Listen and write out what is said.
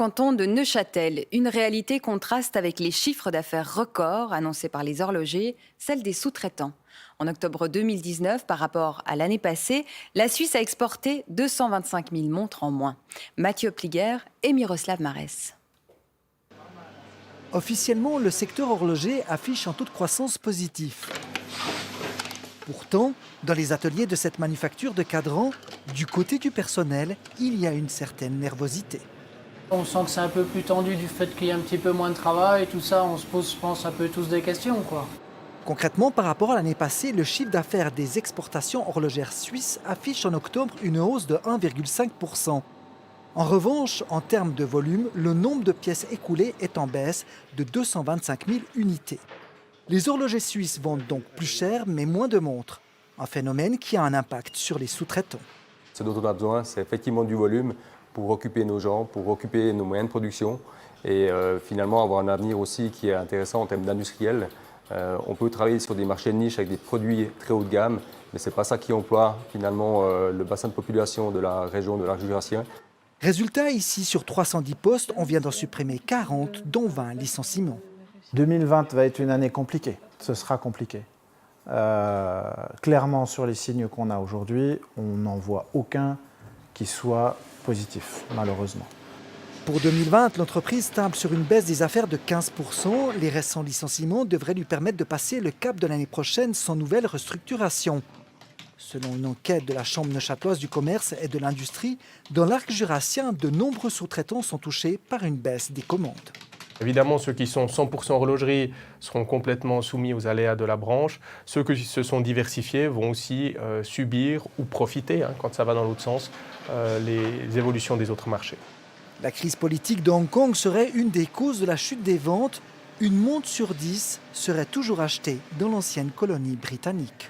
Canton de Neuchâtel, une réalité contraste avec les chiffres d'affaires records annoncés par les horlogers, celle des sous-traitants. En octobre 2019, par rapport à l'année passée, la Suisse a exporté 225 000 montres en moins. Mathieu Pliger et Miroslav Marès. Officiellement, le secteur horloger affiche un taux de croissance positif. Pourtant, dans les ateliers de cette manufacture de cadrans, du côté du personnel, il y a une certaine nervosité. On sent que c'est un peu plus tendu du fait qu'il y a un petit peu moins de travail et tout ça. On se pose, je pense, un peu tous des questions, quoi. Concrètement, par rapport à l'année passée, le chiffre d'affaires des exportations horlogères suisses affiche en octobre une hausse de 1,5%. En revanche, en termes de volume, le nombre de pièces écoulées est en baisse de 225 000 unités. Les horlogers suisses vendent donc plus cher mais moins de montres, un phénomène qui a un impact sur les sous-traitants. Ce dont on a besoin, c'est effectivement du volume pour occuper nos gens, pour occuper nos moyens de production et finalement avoir un avenir aussi qui est intéressant en termes d'industriel. On peut travailler sur des marchés de niche avec des produits très haut de gamme, mais ce n'est pas ça qui emploie finalement le bassin de population de la région de l'Arc jurassien. Résultat, ici, sur 310 postes, on vient d'en supprimer 40, dont 20 licenciements. 2020 va être une année compliquée, ce sera compliqué. Clairement, sur les signes qu'on a aujourd'hui, on n'en voit aucun qui soit positif, malheureusement. Pour 2020, l'entreprise table sur une baisse des affaires de 15%. Les récents licenciements devraient lui permettre de passer le cap de l'année prochaine sans nouvelle restructuration. Selon une enquête de la Chambre neuchâteloise du commerce et de l'industrie, dans l'arc jurassien, de nombreux sous-traitants sont touchés par une baisse des commandes. Évidemment, ceux qui sont 100% horlogerie seront complètement soumis aux aléas de la branche. Ceux qui se sont diversifiés vont aussi subir ou profiter, quand ça va dans l'autre sens, les évolutions des autres marchés. La crise politique de Hong Kong serait une des causes de la chute des ventes. Une montre sur 10 serait toujours achetée dans l'ancienne colonie britannique.